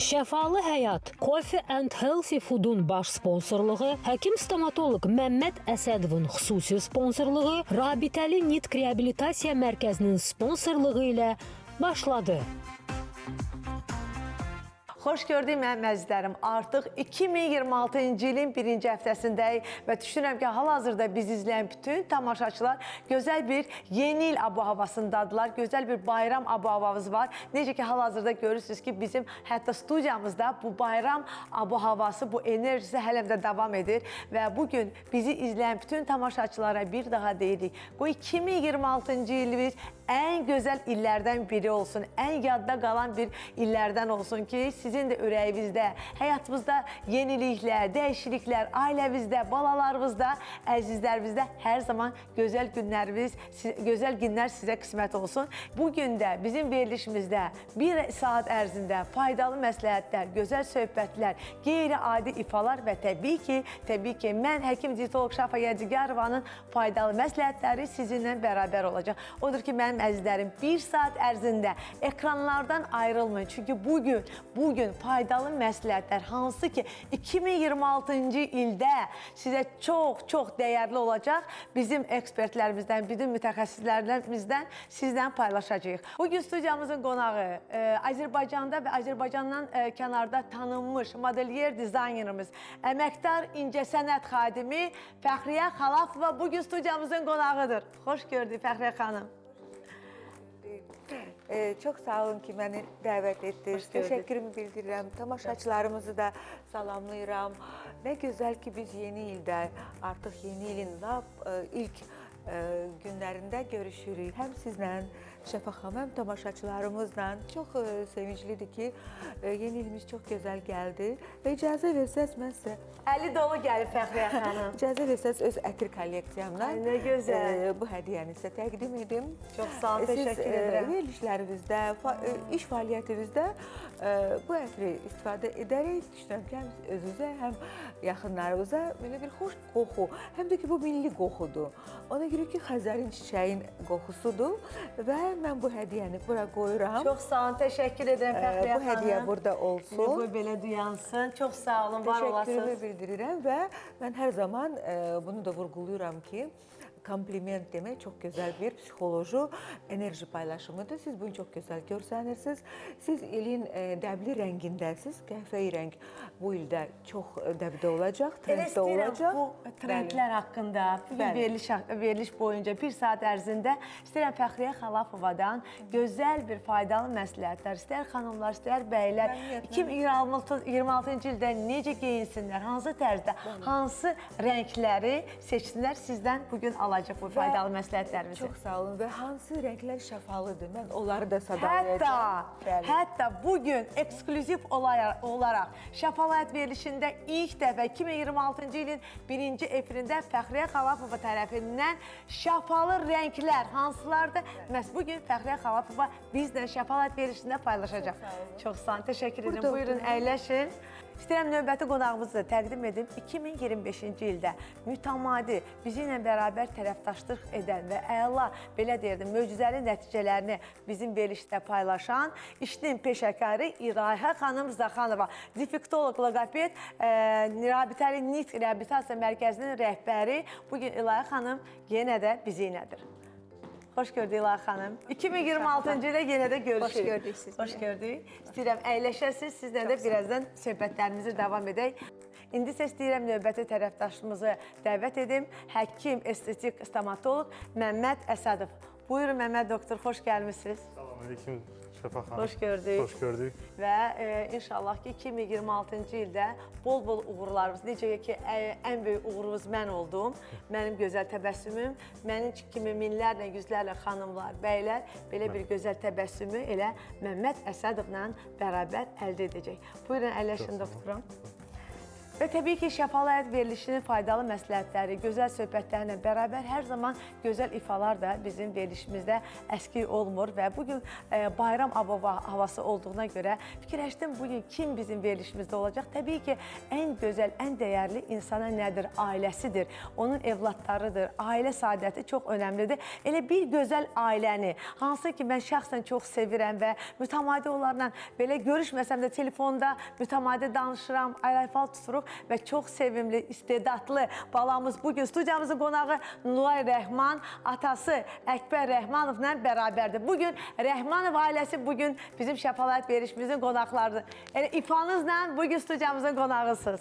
Şəfalı Həyat, Coffee and Healthy Food'un baş sponsorluğu, həkim-stomatoloq Məmməd Əsədovun xüsusi sponsorluğu, Rabitəli Nitq Reabilitasiya Mərkəzinin sponsorluğu ilə başladı. Xoş gördük mənim əzizlərim. Artıq 2026-cı ilin birinci həftəsindəyik və düşünürəm ki, hal-hazırda bizi izləyən bütün tamaşaçılar gözəl bir yeni il abu-havasındadılar. Gözəl bir bayram abu-havamız var. Necə ki, hal-hazırda görürsünüz ki, bizim hətta studiyamızda bu bayram abu-havası, bu enerjisi hələ də davam edir və bugün bizi izləyən bütün tamaşaçılara bir daha deyirik. Bu 2026-cı ilimiz ən gözəl illərdən biri olsun, ən yadda qalan bir illərdən olsun ki, sizin də ürəyinizdə, həyatımızda yeniliklər, dəyişikliklər, ailəmizdə, balalarımızda, əzizlərimizdə hər zaman gözəl günlər sizə qismət olsun. Bugün də bizim verilişimizdə bir saat ərzində faydalı məsləhətlər, gözəl söhbətlər, qeyri-adi ifalar və təbii ki, mən həkim dietoloq Şafa Yadigarovanın faydalı məsləhətləri sizinlə bərabər olacaq. Odur ki, mənim əzizlərim, bir saat ərzində ekranlardan ayrılmayın. Çünki bugün faydalı məsləhətlər, hansı ki 2026-cı ildə sizə çox dəyərli olacaq, bizim ekspertlərimizdən, bizim mütəxəssislərimizdən sizdən paylaşacağıq. Bugün studiyamızın qonağı Azərbaycanda və Azərbaycandan kənarda tanınmış modelyer dizaynerimiz, əməkdar incəsənət xadimi Fəxriyə Xalafova bugün studiyamızın qonağıdır. Xoş gördük Fəxriyə xanım. Çox sağ olun ki, məni dəvət etdiniz. Təşəkkürümü bildirirəm. Tamaşaçılarımızı da salamlayıram. Nə gözəl ki, biz yeni ildə, artıq yeni ilin ilk günlərində görüşürük. Həm sizlə, Şəfa xanım, həm tamaşaçılarımızla. Çox sevinclidir ki, yeni ilimiz çox gözəl gəldi və icazə versəz mən sizə... Əli dolu gəlir Fəxriyə xanım. İcazə versəz öz ətir kolleksiyamdan nə gözəl. Bu hədiyyəni sizə təqdim edim. Çox sağ olun, təşəkkür edirəm. Siz verilişlərimizdə, iş fəaliyyətinizdə bu ətri istifadə edərək düşünürəm ki, həm özünüzə, həm yaxınlarınıza belə bir xoş qoxu, həm də ki, bu milli qoxudur. Ona görə ki, Xəzərin çiçəyin qoxusudur və mən bu hədiyyəni bura qoyuram. Çox sağ olun, təşəkkür edirəm Fəxriyə xanım. Bu hədiyyə burada olsun. Bu belə duyansın. Çox sağ olun, var olasınız. Təşəkkürümü bildirirəm və mən hər zaman bunu da vurğuluyuram ki, kompliment demək çox gözəl bir psixoloji enerji paylaşımıdır. Siz bunu çox gözəl görsənirsiniz. Siz ilin dəbli rəngindəsiniz. Qəhvəyi rəng bu ildə çox dəbdə olacaq, trenddə olacaq. Bu trendlər haqqında bugün veriliş boyunca bir saat ərzində istəyirəm Fəxriyə Xalafovadan gözəl bir faydalı məsləhətlər, istər xanımlar, istər bəylər 2026-cı ildə necə geyinsinlər, hansı tərzdə, hansı rəngləri seçsinlər, sizdən bugün alacaq bu faydalı məsləhətlərimizi. Çox sağ olun və hansı rənglər şəfalıdır, mən onları da sadalayacağım. Hətta bugün eksklüziv olaraq Şəfalı Həyat verilişində ilk dəfə 2026-cı ilin birinci efirində Fəxriyə Xalafova tərəfindən şəfalı rənglər hansılardır? Məhz bugün Fəxriyə Xalafova bizlə Şəfalı Həyat verilişində paylaşacaq. Çox sağ olun, təşəkkür edirəm. Buyurun, əyləşin. İstəyirəm növbəti qonağımızı da təqdim edim. 2025-ci ildə mütəmadi bizi ilə bərabər tərəfdaşlıq edən və əla, belə deyirdim, möcüzəli nəticələrini bizim verilişdə paylaşan işinin peşəkarı İlayhə xanım Zaxanova, defektoloq, loqoped, Rabitəli Nitq Reabilitasiya Mərkəzinin rəhbəri. Bugün İlayhə xanım yenə də bizi ilədir. Xoş gördük İlayhə xanım. 2026-cı ildə yenə də görüşürük. Xoş gördük siz. Xoş gördük. İstəyirəm əyləşəsiniz, sizlə də birazdan söhbətlərimizi davam edək. İndi isə istəyirəm növbəti tərəfdaşımızı dəvət edim. Həkim, estetik, stomatoloq Məmməd Əsədov. Buyurun Məmməd doktor, xoş gəlmişsiniz. Salamünaleyküm Şəfa xanım. Xoş gördük. Xoş gördük. Və inşallah ki 2026-cı ildə bol-bol uğurlarımız, necə ki ən böyük uğurumuz mən oldum, mənim gözəl təbəssümüm, mənim kimi minlərlə, yüzlərlə xanımlar, bəylər belə bir gözəl təbəssümü elə Məmməd Əsədovla bərabər əldə edəcək. Buyurun, əyləşin doktorum. Və təbii ki, Şəfalı Həyat verilişinin faydalı məsləhətləri, gözəl söhbətlərlə bərabər hər zaman gözəl ifalar da bizim verilişimizdə əskik olmur və bugün bayram havası olduğuna görə fikirləşdim, bugün kim bizim verilişimizdə olacaq? Təbii ki, ən gözəl, ən dəyərli insana nədir? Ailəsidir, onun evladlarıdır, ailə saadəti çox önəmlidir. Elə bir gözəl ailəni, hansı ki, mən şəxsən çox sevirəm və mütəmadi onlarla belə görüşməsəm də telefonda mütəmadi danışıram, aylayfal tuturuq və çox sevimli, istedadlı balamız bugün studiyamızın qonağı Nulay Rəhman, atası Əkbər Rəhmanovla bərabərdir. Bugün Rəhmanov ailəsi bugün bizim Şəfalı Həyat verilişimizin qonaqlarıdır. Elə ifanızla bugün studiyamızın qonağısınız.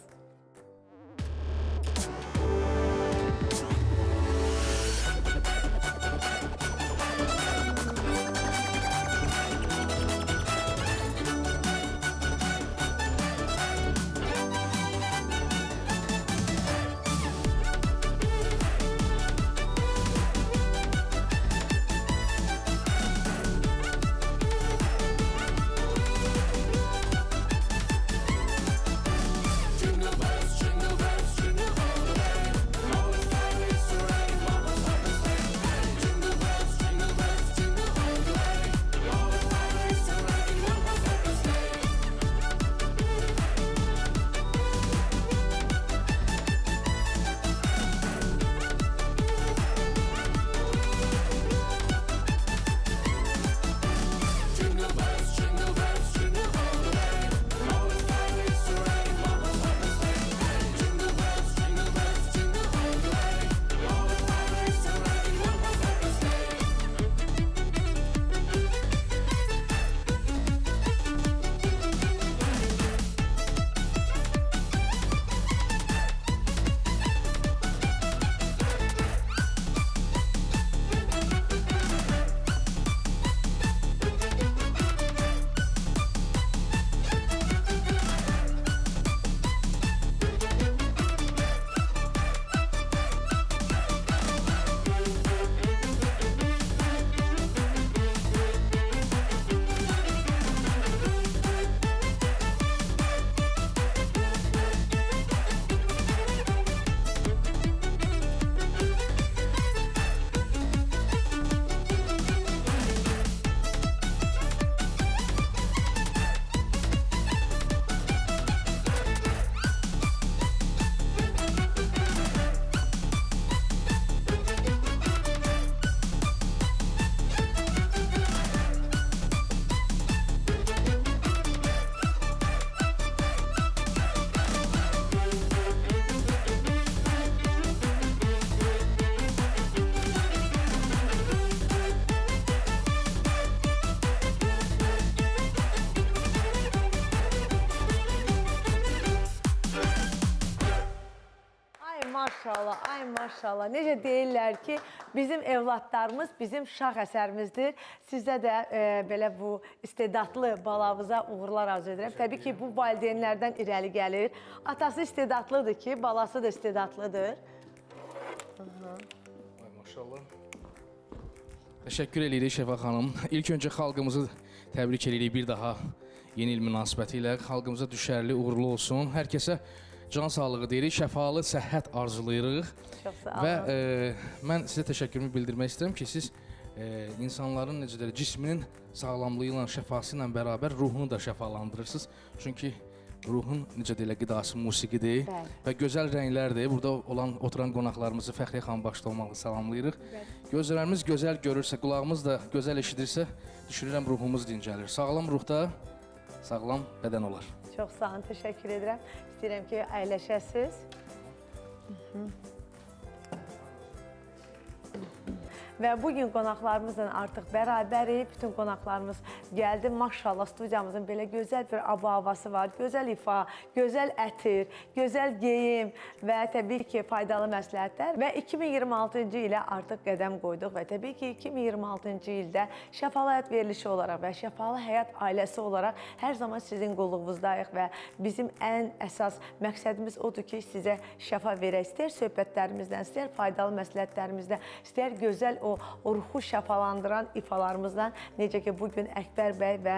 Maşallah, ay maşallah. Necə deyirlər ki, bizim evladlarımız bizim şah əsərimizdir. Sizdə də belə bu istedadlı balamıza uğurlar arzu edirəm. Təbii ki, bu valideynlərdən irəli gəlir. Atası istedadlıdır ki, balası da istedadlıdır. Ay maşallah. Təşəkkür edirik Şəfa xanım. İlk öncə xalqımızı təbrik edirik bir daha yeni il münasibəti ilə. Xalqımıza düşərli, uğurlu olsun. Hər kəsə can sağlığı deyirik, şəfalı səhhət arzulayırıq. Çox sağ olun. Və mən sizə təşəkkürümü bildirmək istəyirəm ki, siz insanların necə deyir, cisminin sağlamlığı ilə, şəfası ilə bərabər ruhunu da şəfalandırırsınız. Çünki ruhun necə deyirlər, qidası musiqidir və gözəl rənglərdir. Burada oturan qonaqlarımızı Fəxriyə xanım başda olmaqla salamlayırıq. Gözlərimiz gözəl görürsə, qulağımız da gözəl eşidirsə, düşünürəm ruhumuz dincəlir. Sağlam ruhda sağlam bədən olar. Çox sağ olun, təşəkkür edirəm. İstəyirəm ki, əyləşəsiz. Və bugün qonaqlarımızla artıq bərabərik. Bütün qonaqlarımız gəldi. Maşallah, studiyamızın belə gözəl bir havası var. Gözəl ifa, gözəl ətir, gözəl geyim və təbii ki, faydalı məsləhətlər. Və 2026-cı ilə artıq qədəm qoyduq və təbii ki, 2026-cı ildə Şəfalı Həyat verilişi olaraq və Şəfalı Həyat ailəsi olaraq hər zaman sizin qulluğumuzdayıq və bizim ən əsas məqsədimiz odur ki, sizə şəfa verək. İstər söhbətlərimizdən, istər faydalı məsləhətlərimizdən, istər gözəl o ruhu şəfalandıran ifalarımızdan, necə ki bugün Əkbər bəy və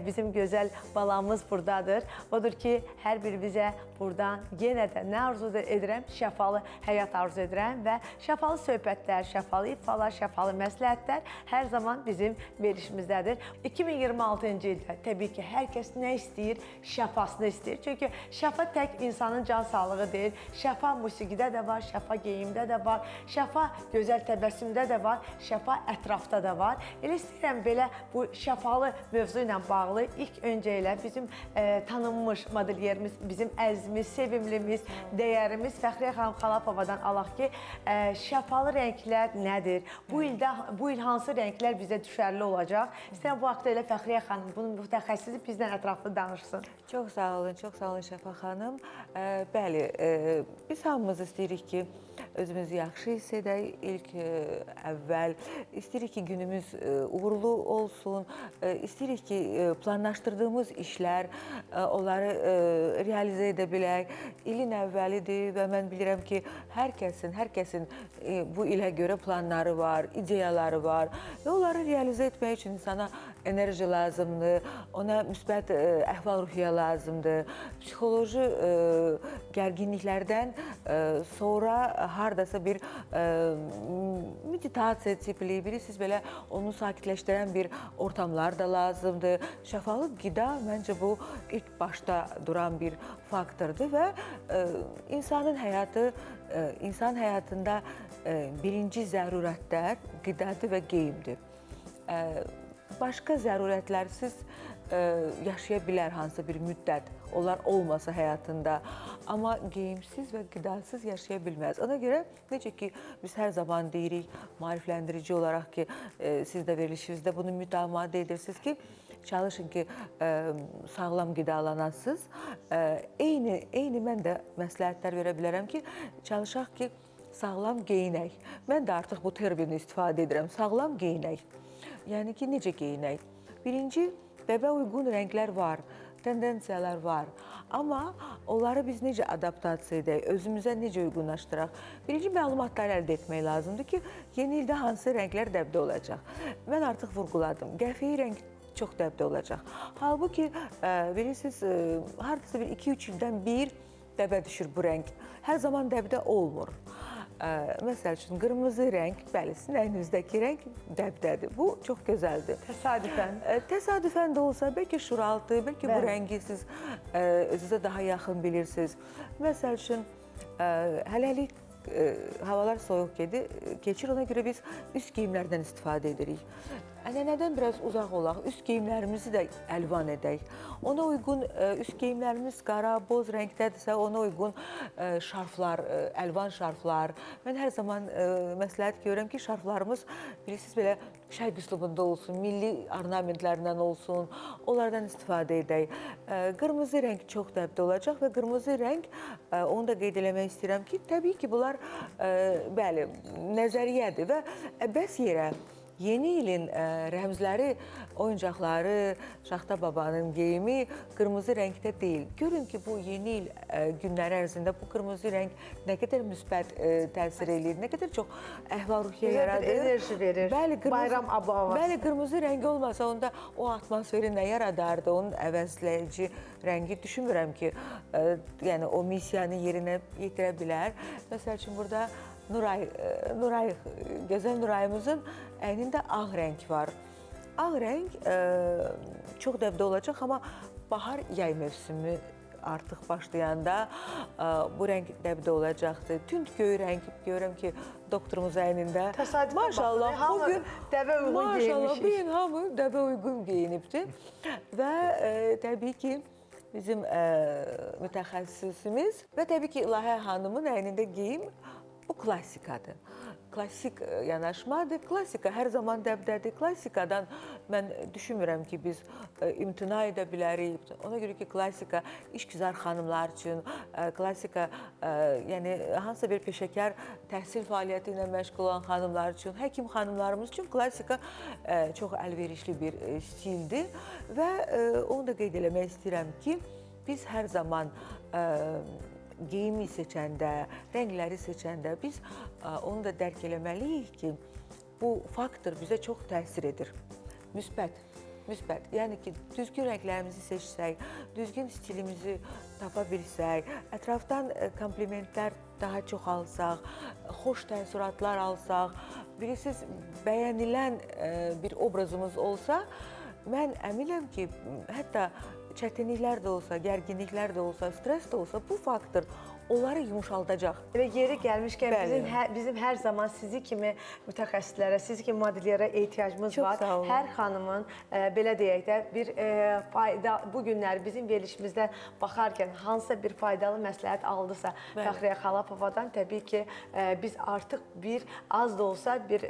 bizim gözəl balamız buradadır. Odur ki, hər birimizə buradan yenə də nə arzu edirəm? Şəfalı həyat arzu edirəm və şəfalı söhbətlər, şəfalı ifalar, şəfalı məsləhətlər hər zaman bizim verişimizdədir. 2026-cı ildə təbii ki, hər kəs nə istəyir? Şəfasını istəyir. Çünki şəfa tək insanın can sağlığı deyil. Şəfa musiqidə də var, şəfa geyimdə də var, şəfa gözəl təbəssümdə də var, şəfa ətrafda da var. Elə istəyirəm belə bu şəfalı mövzu ilə bağlı ilk öncə elə bizim tanınmış modelyerimiz, bizim əzizimiz, sevimlimiz, dəyərimiz Fəxriyə xanım Xalapovadan alaq ki, şəfalı rənglər nədir? Bu il hansı rənglər bizə düşərli olacaq? İstəyirəm bu haqda elə Fəxriyə xanım, bunun mütəxəssisi bizdən ətraflı danışsın. Çox sağ olun Şəfa xanım. Bəli, biz hamımız istəyirik ki, özümüzü yaxşı hiss edək ilk əvvəl. İstəyirik ki, günümüz uğurlu olsun. İstəyirik ki, planlaşdırdığımız işlər, onları realizə edə bilək. İlin əvvəlidir və mən bilirəm ki, hər kəsin bu ilə görə planları var, ideyaları var və onları realizə etmək üçün insana enerji lazımdır, ona müsbət əhval-ruhiyyə lazımdır. Psixoloji gərginliklərdən sonra hardasa bir meditasiya tipli, bilirsiniz, belə onu sakitləşdirən bir ortamlar da lazımdır. Şəfalı qida məncə bu ilk başda duran bir faktordur və insan həyatında birinci zərurətlər qidadır və geyimdir. Başqa zərurətlərsiz yaşaya bilər hansısa bir müddət, onlar olmasa həyatında. Amma geyimsiz və qidasız yaşaya bilməz. Ona görə, necə ki, biz hər zaman deyirik, maarifləndirici olaraq ki, siz də verilişinizdə bunu mütəmadi edirsiniz ki, çalışın ki, sağlam qidalanasınız. Eyni mən də məsləhətlər verə bilərəm ki, çalışaq ki, sağlam geyinək. Mən də artıq bu termini istifadə edirəm, sağlam geyinək. Yəni ki, necə geyinək? Birinci, bəbə uyğun rənglər var, tendensiyalar var. Amma onları biz necə adaptasiya edək, özümüzə necə uyğunlaşdıraq? Birinci məlumatları əldə etmək lazımdır ki, yeni ildə hansı rənglər dəbdə olacaq? Mən artıq vurğuladım, qəfəyi rəng çox dəbdə olacaq. Halbuki, bilirsiniz, hardasa bir 2-3 ildən bir dəbə düşür bu rəng. Hər zaman dəbdə olmur. Məsəl üçün, qırmızı rəng, bəli, sizin əyninizdəki rəng dəbdədir. Bu çox gözəldir. Təsadüfən. Təsadüfən də olsa, bəlkə şuraltı, bəlkə bu rəngi siz özünüzə daha yaxın bilirsiniz. Məsəl üçün, hələlik havalar soyuq keçir, ona görə biz üst geyimlərdən istifadə edirik. Ənənədən biraz uzaq olaq, üst geyimlərimizi də əlvan edək. Ona uyğun üst geyimlərimiz qara, boz rəngdədirsə, ona uyğun şarflar, əlvan şarflar. Mən hər zaman məsləhət görürəm ki, şarflarımız, bilirsiniz, belə şərq üslubunda olsun, milli ornamentlərindən olsun, onlardan istifadə edək. Qırmızı rəng çox dəbdə olacaq və qırmızı rəng, onu da qeyd eləmək istəyirəm ki, təbii ki, bunlar, bəli, nəzəriyyədir və bəs yerə yeni ilin rəmzləri, oyuncaqları, Şaxta babanın geyimi qırmızı rəngdə deyil. Görün ki, bu yeni il günləri ərzində bu qırmızı rəng nə qədər müsbət təsir edir, nə qədər çox əhval-ruhiyyə yaradır. Enerji verir, bayram abu-havası. Bəli, qırmızı rəng olmasa, onda o atmosferi nə yaradardı, onun əvəzləyici rəngi düşünmürəm ki, yəni o missiyanı yerinə yetirə bilər. Məsəl üçün, burada Nuray, gözəl Nurayımızın əynində ağ rəng var. Ağ rəng çox dəbdə olacaq, amma bahar yay mövsümü artıq başlayanda bu rəng dəbdə olacaqdır. Tünd göy rəng görürəm ki, doktorumuz əynində. Maşallah, bugün dəbə uyğun geyinmişik. Bugün hamı dəbə uyğun geyinibdir. Və təbii ki, bizim mütəxəssisimiz və təbii ki, İlahə xanımın əynində geyim bu klassikadır. Klassik yanaşmadır. Klassika hər zaman dəbdədir. Klassikadan mən düşünmürəm ki, biz imtina edə bilərik. Ona görə ki, klassika işgüzar xanımlar üçün, klassika, yəni hansısa bir peşəkar təhsil fəaliyyəti ilə məşğul olan xanımlar üçün, həkim xanımlarımız üçün klassika çox əlverişli bir stildir və onu da qeyd eləmək istəyirəm ki, biz hər zaman geyimi seçəndə, rəngləri seçəndə biz onu da dərk eləməliyik ki, bu faktor bizə çox təsir edir. Müsbət. Yəni ki, düzgün rənglərimizi seçsək, düzgün stilimizi tapa bilsək, ətrafdan komplimentlər daha çox alsaq, xoş təəssüratlar alsaq, bilirsiniz, bəyənilən bir obrazımız olsa, mən əminəm ki, hətta çətinliklər də olsa, gərginliklər də olsa, stres də olsa, bu faktor onları yumuşaldacaq. Elə yeri gəlmişkən Bəli. bizim hər zaman sizi kimi mütəxəssislərə, sizi kimi modellərə ehtiyacımız Çox var. sağ olun. Hər xanımın belə deyək də bir fayda bu günlər bizim verilişimizdən baxarkən hansısa bir faydalı məsləhət aldısa Fəxriyə Xalapovadan təbii ki biz artıq bir az da olsa bir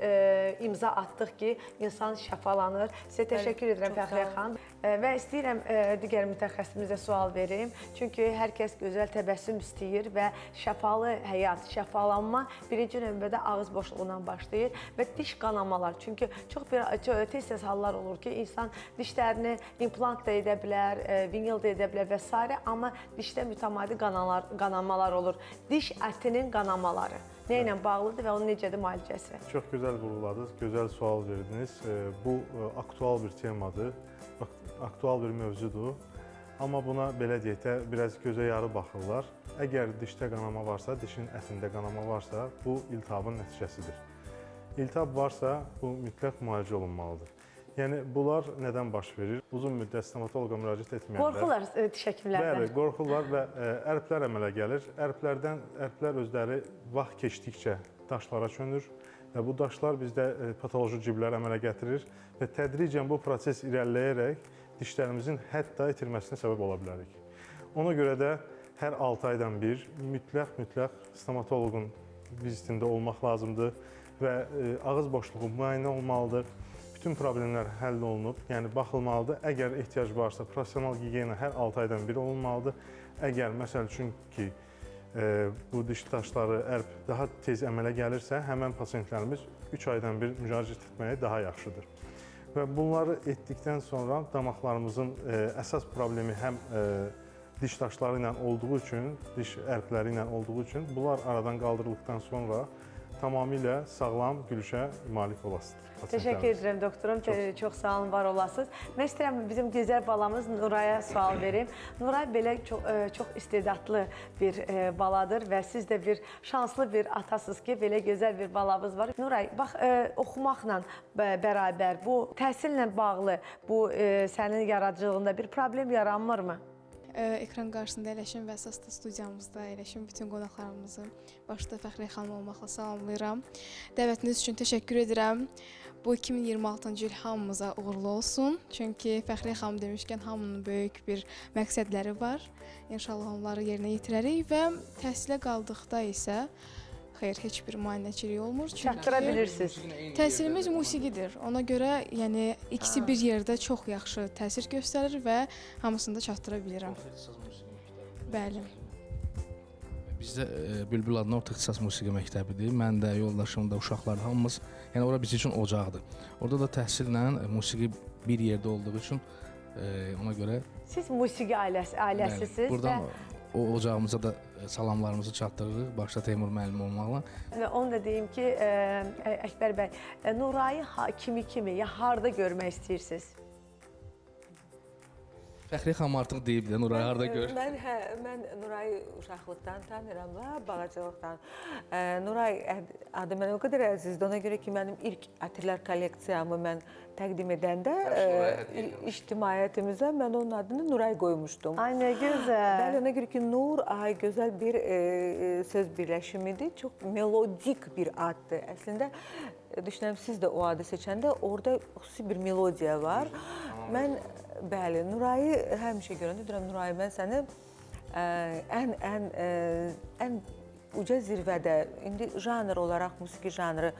imza atdıq ki, insan şəfalanır. Sizə təşəkkür edirəm çox Fəxriyə sağ olun. xanım. Və istəyirəm digər mütəxəssisimizə sual verim. Çünki hər kəs gözəl təbəssüm istəyir və şəfalı həyat, şəfalanma birinci növbədə ağız boşluğundan başlayır və diş qanamalar. Çünki çox tez-tez hallar olur ki, insan dişlərini implant da edə bilər, vinil də edə bilər və s. amma dişdə mütəmadi qanamalar olur. Diş ətinin qanamaları nə ilə bağlıdır və onun necədir müalicəsi? Çox gözəl vurğuladınız, gözəl sual verdiniz. Bu aktual bir temadır, aktual bir mövzudur. Amma buna belə deyək də, biraz gözə yarı baxırlar. Əgər dişdə qanama varsa, dişin ətində qanama varsa, bu iltihabın nəticəsidir. İltihab varsa, bu mütləq müalicə olunmalıdır. Yəni, bunlar nədən baş verir? Uzun müddət stomatoloqa müraciət etməyənlər... Qorxurlar diş həkimlərdən. Bəli, qorxurlar və ərplər əmələ gəlir. Ərplər özləri vaxt keçdikcə daşlara çönür və bu daşlar bizdə patoloji ciblər əmələ gətirir və tədricən bu proses irəliləyərək dişlərimizin hətta itirməsinə səbəb ola bilərik. Ona görə də hər 6 aydan bir mütləq stomatoloqun vizitində olmaq lazımdır və ağız boşluğu müayinə olmalıdır. Bütün problemlər həll olunub, yəni baxılmalıdır. Əgər ehtiyac varsa, professional gigiyena hər 6 aydan biri olmalıdır. Əgər, məsəl üçün ki, bu diş daşları, ərp daha tez əmələ gəlirsə, həmən pasientlərimiz 3 aydan bir müraciət etməyə daha yaxşıdır. Və bunları etdikdən sonra damaqlarımızın əsas problemi həm diş daşları ilə olduğu üçün, diş ərpləri ilə olduğu üçün, bunlar aradan qaldırıldıqdan sonra tamamilə sağlam gülüşə malik olasınız. Təşəkkür edirəm doktorum, çox sağ olun, var olasınız. Mən istəyirəm bizim gözəl balamız Nuraya sual verim. Nuray belə çox istedadlı bir baladır və siz də bir şanslı bir atasınız ki, belə gözəl bir balamız var. Nuray, bax, oxumaqla bərabər, bu təhsillə bağlı, bu sənin yaradıcılığında bir problem yaranmırmı? Ekran qarşısında əyləşən və əsas da studiyamızda əyləşən bütün qonaqlarımızı başda Fəxriyə xanım olmaqla salamlayıram. Dəvətiniz üçün təşəkkür edirəm. Bu 2026-cı il hamımıza uğurlu olsun. Çünki Fəxriyə xanım demişkən hamının böyük bir məqsədləri var. İnşallah onları yerinə yetirərik və təhsilə qaldıqda isə xeyr, heç bir müayinəçilik olmur. Çatdıra bilirsiniz. Təhsilimiz musiqidir. Ona görə, yəni ikisi bir yerdə çox yaxşı təsir göstərir və hamısını da çatdıra bilirəm. Bəli. Bizdə Bülbül adına orta ixtisas musiqi məktəbidir. Mən də, yoldaşım da, uşaqlar da hamımız, yəni ora bizim üçün ocaqdır. Orada da təhsillə musiqi bir yerdə olduğu üçün ona görə Siz musiqi ailəsisiniz buradan o ocağımıza da salamlarımızı çatdırırıq, başda Teymur müəllim olmaqla. Və onu da deyim ki, Əkbər bəy, Nurayı kimi, ya harda görmək istəyirsiniz? Fəxriyə xanım artıq deyib də Nurayı harda gör. Mən Nurayı uşaqlıqdan tanıyıram da, balacılıqdan. Nuray adı mənə o qədər əzizdir, ona görə ki, mənim ilk ətirlər kolleksiyamı mən təqdim edəndə ictimaiyyətimizə mən onun adını Nuray qoymuşdum. Ay, nə gözəl. Bəli, ona görə ki, Nur, ay, gözəl bir söz birləşimidir, çox melodik bir addır. Əslində, düşünürəm, siz də o adı seçəndə orada xüsusi bir melodiya var. Mən, bəli, Nurayı həmişə görəndə deyirəm, Nurayı, mən səni ən uca zirvədə, indi janr olaraq musiqi janrı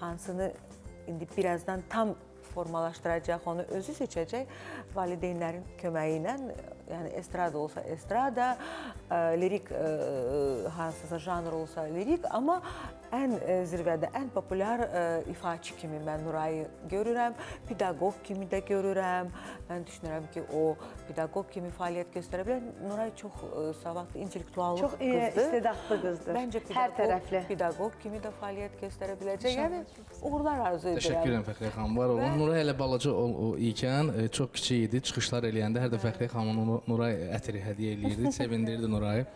hansını indi birazdan tam formalaşdıracaq, onu özü seçəcək valideynlərin köməyi ilə, yəni estrada olsa estrada, lirik hansısa janr olsa lirik, amma ən zirvədə, ən populyar ifaçı kimi mən Nurayı görürəm, pedaqoq kimi də görürəm. Mən düşünürəm ki, o pedaqoq kimi fəaliyyət göstərə bilər. Nuray çox savadlı, intellektual Çox qızdır. istedadlı qızdır. Məncə Hər tərəfli. pedaqoq kimi də fəaliyyət göstərə biləcək. Yəni uğurlar arzu edirəm. Təşəkkür edirəm Fəxriyə xanım. Var olun. Nuray elə balaca ikən çox kiçik idi. Çıxışlar eləyəndə hər də Fəxriyə xanımın Nuray ətri hədiyyə eləyirdi, sevindirirdi Nurayı.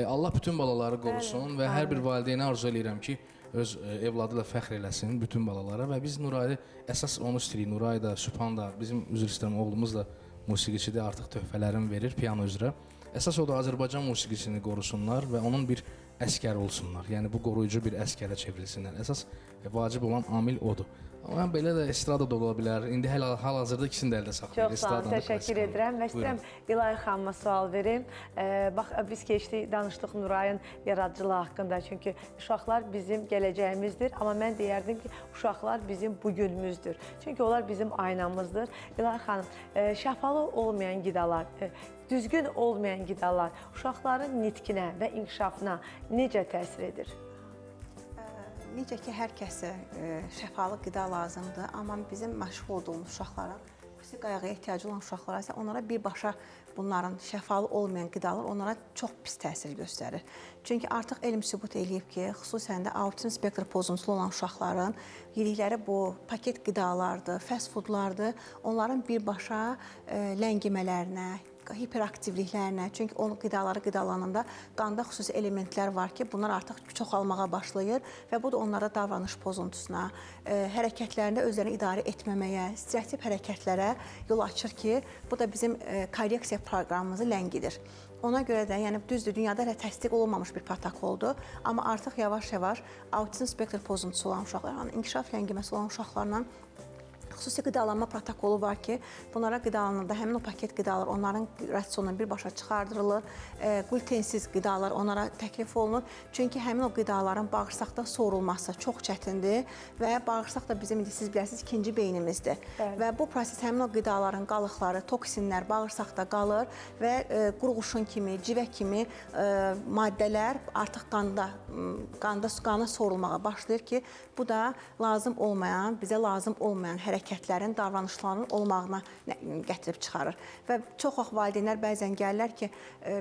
Allah bütün balaları qorusun və hər bir valideynə arzu eləyirəm ki, öz evladı ilə fəxr eləsin bütün balalara və biz Nurayı əsas onu istəyirik. Nuray da, Sübhan da, bizim üzr istəyirəm oğlumuz da musiqiçidir, artıq töhfələrini verir piano üzrə. Əsas o da Azərbaycan musiqisini qorusunlar və onun bir əskər olsunlar. Yəni bu qoruyucu bir əskərə çevrilsinlər. Əsas vacib olan amil odur. Amma belə də estrada da ola bilər. İndi hal-hazırda ikisini də əldə saxlayır. Çox sağ olun, təşəkkür edirəm. Və istəyirəm İlahi xanıma sual verim. Bax, biz keçdik, danışdıq Nurayın yaradıcılığı haqqında. Çünki uşaqlar bizim gələcəyimizdir. Amma mən deyərdim ki, uşaqlar bizim bugünümüzdür. Çünki onlar bizim aynamızdır. İlahi xanım, şəfalı olmayan qidalar, düzgün olmayan qidalar uşaqların nitqinə və inkişafına necə təsir edir? Necə ki, hər kəsə şəfalı qida lazımdır, amma bizim məşğul olduğumuz uşaqlara, xüsusi qayğıya ehtiyacı olan uşaqlara isə onlara birbaşa bunların şəfalı olmayan qidalar onlara çox pis təsir göstərir. Çünki artıq elm sübut eləyib ki, xüsusən də autism spektr pozuntusulu olan uşaqların yedikləri bu paket qidalardır, fast foodlardır, onların birbaşa ləngimələrinə, hiperaktivliklərinə, çünki o qidaları qidalananda qanda xüsusi elementlər var ki, bunlar artıq çoxalmağa başlayır və bu da onlara davranış pozuntusuna, hərəkətlərində özlərini idarə etməməyə, stresstiv hərəkətlərə yol açır ki, bu da bizim korreksiya proqramımızı ləngidir. Ona görə də, yəni düzdür, dünyada hələ təsdiq olunmamış bir protokoldur, amma artıq yavaş-yavaş autism spektr pozuntusu olan uşaqlar, inkişaf ləngiməsi olan uşaqlarla xüsusi qidalanma protokolu var ki, bunlara qidalananda həmin o paket qidalar onların rasionundan birbaşa çıxardırılır, glutensiz qidalar onlara təklif olunur. Çünki həmin o qidaların bağırsaqda sorulması çox çətindir və bağırsaq da bizim, siz bilirsiniz, ikinci beynimizdir. Və bu proses həmin o qidaların qalıqları, toksinlər bağırsaqda qalır və qurğuşun kimi, civə kimi maddələr artıq qana sorulmağa başlayır ki, bu da lazım olmayan, bizə lazım olmayan hərəkətlərin, davranışların olmağına gətirib çıxarır. Və çox vaxt valideynlər bəzən gəlirlər ki,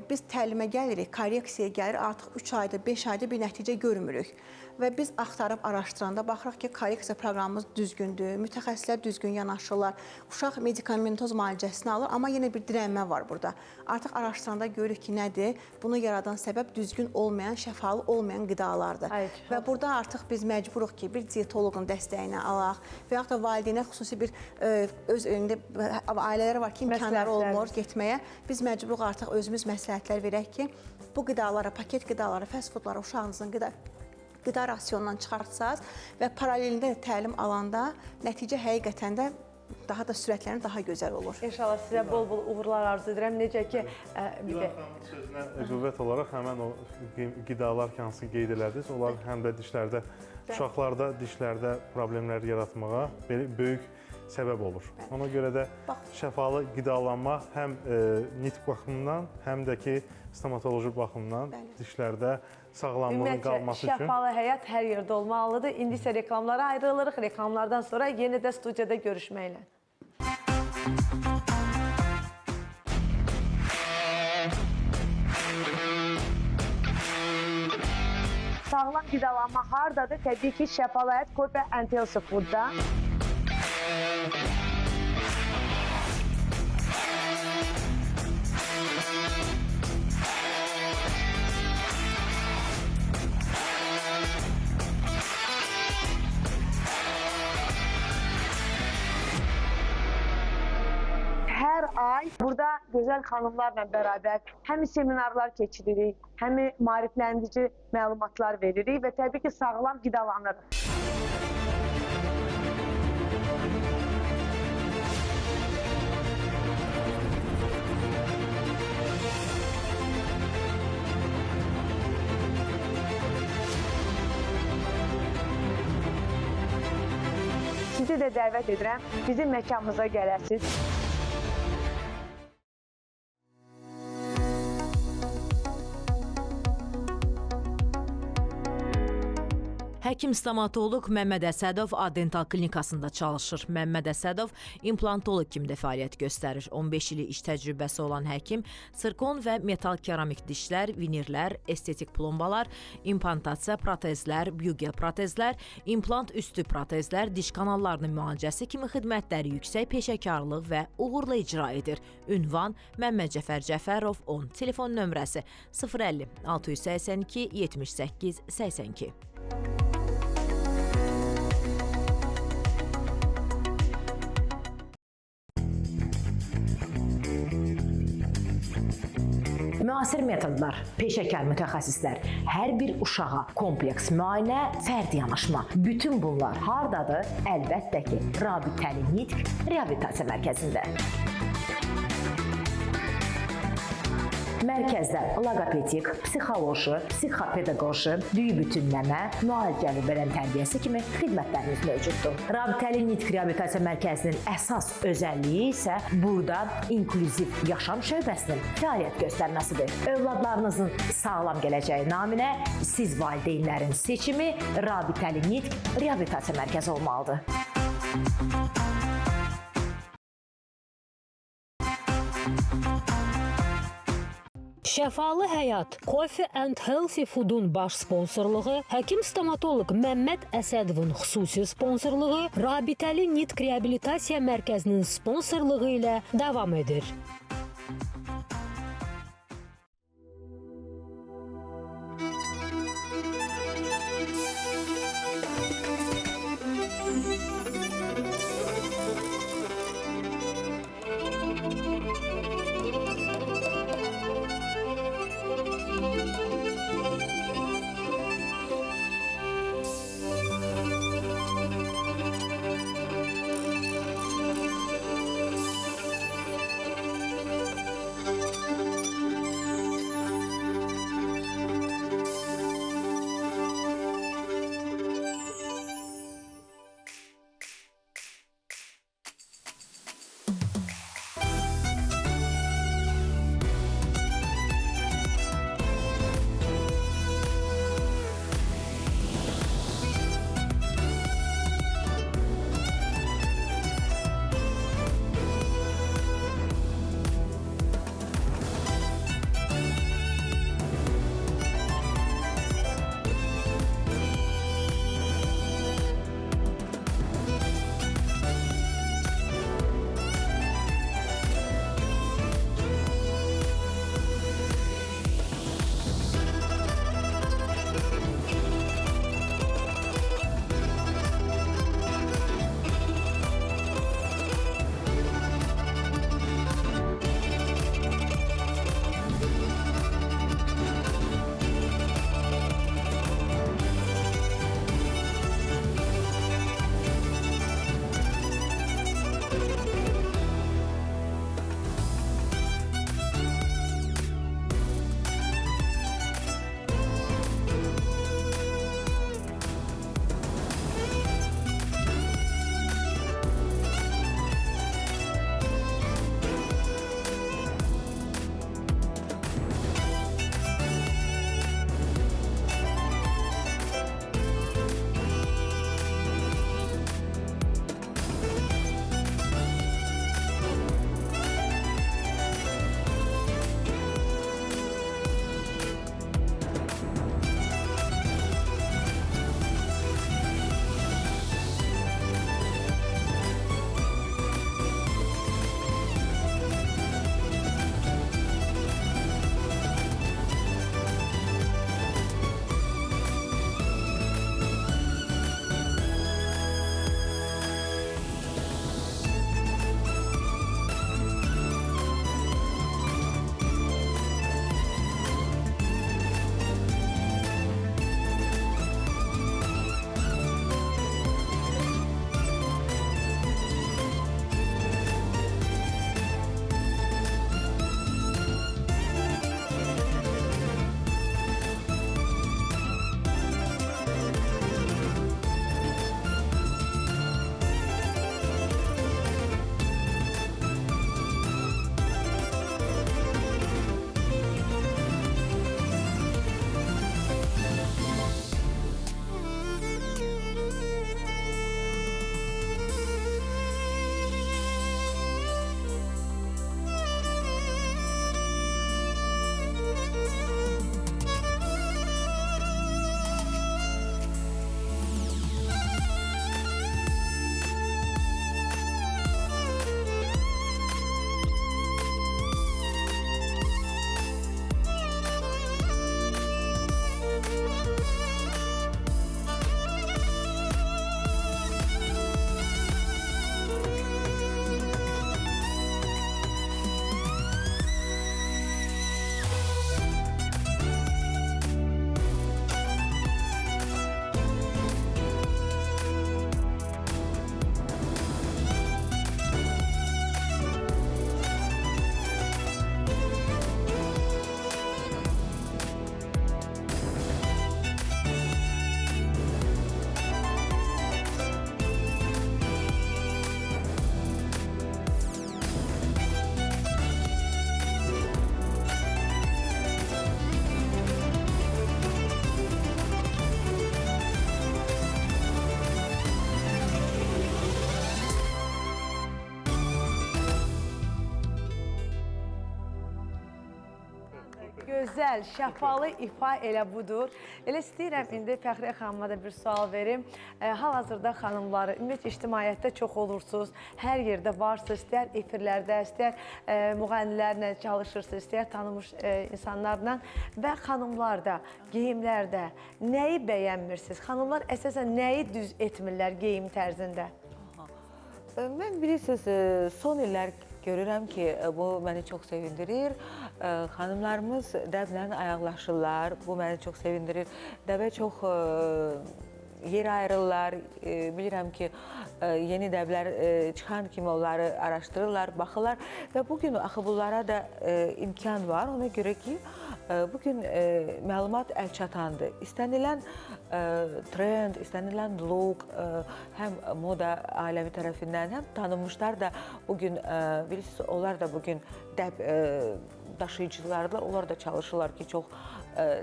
biz təlimə gəlirik, korreksiyaya gəlir, artıq 3 ayda, 5 ayda bir nəticə görmürük. Və biz axtarıb araşdıranda baxırıq ki, korreksiya proqramımız düzgündür, mütəxəssislər düzgün yanaşırlar, uşaq medikamentoz müalicəsini alır, amma yenə bir dirənmə var burada. Artıq araşdıranda görürük ki, nədir? Bunu yaradan səbəb düzgün olmayan, şəfalı olmayan qidalardır. Və burada artıq biz məcburuq ki, bir dietoloqun dəstəyini alaq və yaxud da valideynlər xüsusi bir öz önündə ailələr var ki, imkanları olmur getməyə. Biz məcburuq artıq özümüz məsləhətlər verək ki, bu qidalara, paket qidalara, fast foodlara uşağınızın qida rasionundan çıxartsaz və paralelində təlim alanda nəticə həqiqətən də daha da sürətlərin daha gözəl olur. İnşallah sizə bol-bol uğurlar arzu edirəm. Necə ki, İlahi xanımın sözünə qüvvət olaraq həmən o qidalar ki, hansı qeyd elədiniz, onlar həm də dişlərdə, uşaqlarda dişlərdə problemlər yaratmağa böyük səbəb olur. Ona görə də şəfalı qidalanma həm nitq baxımından, həm də ki, stomatoloji baxımdan dişlərdə sağlamlığın qalması üçün. Şəfalı həyat hər yerdə olmalıdır. İndi isə reklamlara ayrılırıq. Reklamlardan sonra yenə də studiyada görüşməklə. Sağlam qidalanma hardadır? Təbii ki, Şəfalı Həyat Corp və Healthy Foodda. Hər ay burada gözəl xanımlarla bərabər həm seminarlar keçiririk, həm maarifləndirici məlumatlar veririk və təbii ki, sağlam qidalanırıq. Sizi də dəvət edirəm, bizim məkanımıza gələsiniz. Həkim stomatoloq Məmməd Əsədov Adental klinikasında çalışır. Məmməd Əsədov implantoloq kimi də fəaliyyət göstərir. 15 illik iş təcrübəsi olan həkim sirkon və metal keramik dişlər, vinirlər, estetik plombalar, implantasiya protezlər, biogel protezlər, implant üstü protezlər, diş kanallarının müalicəsi kimi xidmətləri yüksək peşəkarlıq və uğurla icra edir. Ünvan Məmməd Cəfər Cəfərov 10. Telefon nömrəsi 050 682 78 82. Müasir metodlar, peşəkar mütəxəssislər, hər bir uşağa kompleks müayinə, fərdi yanaşma. Bütün bunlar hardadır? Əlbəttə ki, Rabitəli Nitq Reabilitasiya Mərkəzində. Mərkəzdə loqopedik, psixoloji, psixopedaqoji, düyü bütünləmə, müalicəvi bədən tərbiyəsi kimi xidmətlərimiz mövcuddur. Rabitəli Nitq Reabilitasiya Mərkəzinin əsas özəlliyi isə burada inklüziv yaşam şöbəsinin fəaliyyət göstərməsidir. Övladlarınızın sağlam gələcəyi naminə siz valideynlərin seçimi Rabitəli Nitq Reabilitasiya Mərkəzi olmalıdır. Şəfalı Həyat Coffee and Healthy Food'un baş sponsorluğu, həkim stomatoloq Məmməd Əsədovun xüsusi sponsorluğu, Rabitəli Nitq Reabilitasiya Mərkəzinin sponsorluğu ilə davam edir. gözəl, şəfalı ifa elə budur. Elə istəyirəm indi Fəxriyə xanıma da bir sual verim. Hal-hazırda xanımları ümumiyyətlə ictimaiyyətdə çox olursunuz. Hər yerdə varsınız, istər efirlərdə, istər müğənnilərlə çalışırsınız, istər tanınmış insanlarla və xanımlarda, geyimlərdə nəyi bəyənmirsiniz? Xanımlar əsasən nəyi düz etmirlər geyim tərzində? Mən bilirsiniz, son illər görürəm ki, bu məni çox sevindirir. Xanımlarımız dəblə ayaqlaşırlar, bu məni çox sevindirir. Dəbə çox yer ayırırlar. Bilirəm ki, yeni dəblər çıxan kimi onları araşdırırlar, baxırlar və bugün axı bunlara da imkan var. Ona görə ki, bugün məlumat əlçatandır. İstənilən trend, istənilən look həm moda aləmi tərəfindən, həm tanınmışlar da bugün, bilirsiniz, onlar da bugün dəb daşıyıcılardır. Onlar da çalışırlar ki, çox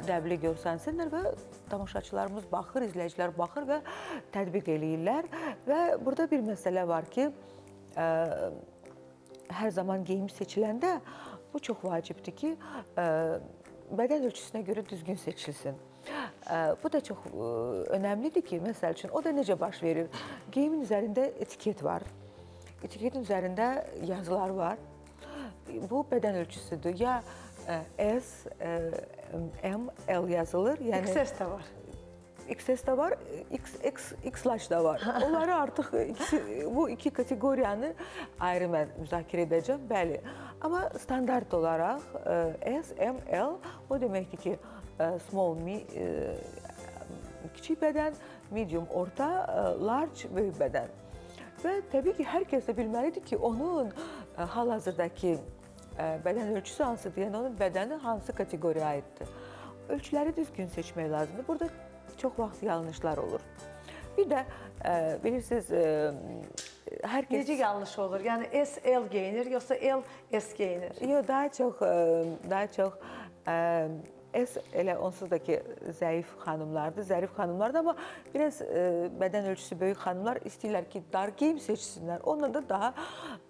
dəbli görsənsinlər və tamaşaçılarımız baxır, izləyicilər baxır və tətbiq eləyirlər. Və burada bir məsələ var ki, hər zaman geyim seçiləndə bu çox vacibdir ki, bədən ölçüsünə görə düzgün seçilsin. Bu da çox önəmlidir ki, məsəl üçün, o da necə baş verir? Geyimin üzərində etiket var. Etiketin üzərində yazılar var. Bu bədən ölçüsüdür. Ya S, M, L yazılır. Yəni, XS də var. XS də var, X large da var. Onları artıq bu iki kateqoriyanı ayrı mən müzakirə edəcəm, bəli. Amma standart olaraq S, M, L o deməkdir ki, small, kiçik bədən, medium, orta, large, böyük bədən. Və təbii ki, hər kəs də bilməlidir ki, onun hal-hazırdakı bədən ölçüsü hansıdır, yəni onun bədəni hansı kateqoriyaya aiddir. Ölçüləri düzgün seçmək lazımdır. Burada çox vaxt yanlışlar olur. Bir də bilirsiniz, hər kəs... Necə yanlış olur? Yəni S, L geyinir, yoxsa L, S geyinir? Yox, daha çox S elə onsuz da ki, zəif xanımlardır, zərif xanımlardır, amma biraz bədən ölçüsü böyük xanımlar istəyirlər ki, dar geyim seçsinlər, onunla da daha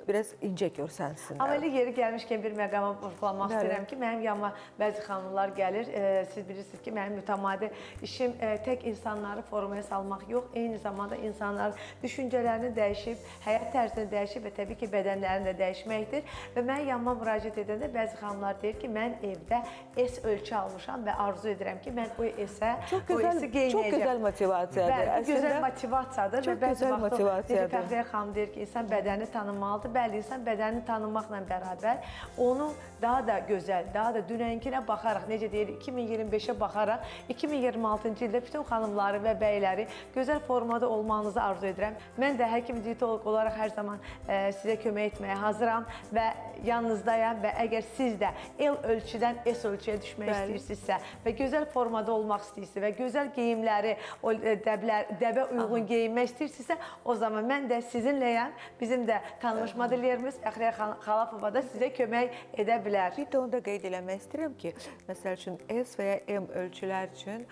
biraz incə görsənsinlər. Amma elə yeri gəlmişkən bir məqama vurğulamaq istəyirəm ki, mənim yanıma bəzi xanımlar gəlir, siz bilirsiniz ki, mənim mütəmadi işim tək insanları formaya salmaq yox, eyni zamanda insanların düşüncələrini dəyişib, həyat tərzini dəyişib və təbii ki, bədənlərini də dəyişməkdir. Və mənim yanıma müraciət edəndə bəzi xanımlar deyir ki, mən evdə S ölçü almışam və arzu edirəm ki, mən o S-ə, o S-i geyinəcəm. Çox gözəl motivasiyadır. Bəli, gözəl motivasiyadır. Çox gözəl motivasiyadır. Fəxriyə xanım deyir ki, insan bədəni tanımalıdır. Bəli, insan bədəni tanımaqla bərabər onu daha da gözəl, daha da dünənkinə baxaraq, necə deyir, 2025-ə baxaraq, 2026-cı ildə bütün xanımları və bəyləri gözəl formada olmanızı arzu edirəm. Mən də həkim dietoloq olaraq hər zaman sizə kömək etməyə hazıram və yanınızdayam və əgər siz də L ölçüdən S ölçüyə düşmək istəyirsinizsə və gözəl formada olmaq istəyirsinizsə və gözəl geyimləri, o dəbə uyğun geyinmək istəyirsinizsə, o zaman mən də sizinləyəm. Bizim də tanınmış modellerimiz Fəxriyə Xalafova da sizə kömək edə bilər. Bir də onu da qeyd eləmək istəyirəm ki, məsəl üçün S və ya M ölçülər üçün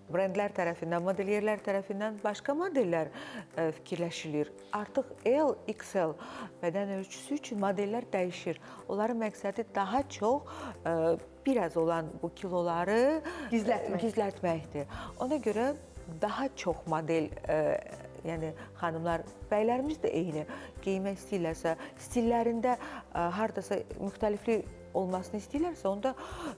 brendlər tərəfindən, modellerlər tərəfindən başqa modellər fikirləşilir. Artıq L, XL bədən ölçüsü üçün modellər dəyişir. Onların məqsədi daha çox biraz olan bu kiloları gizlətməkdir. Ona görə daha çox model, yəni xanımlar, bəylərimiz də eyni geyinmək istəyirlərsə, stillərində hardasa müxtəliflik olmasını istəyirlərsə, onda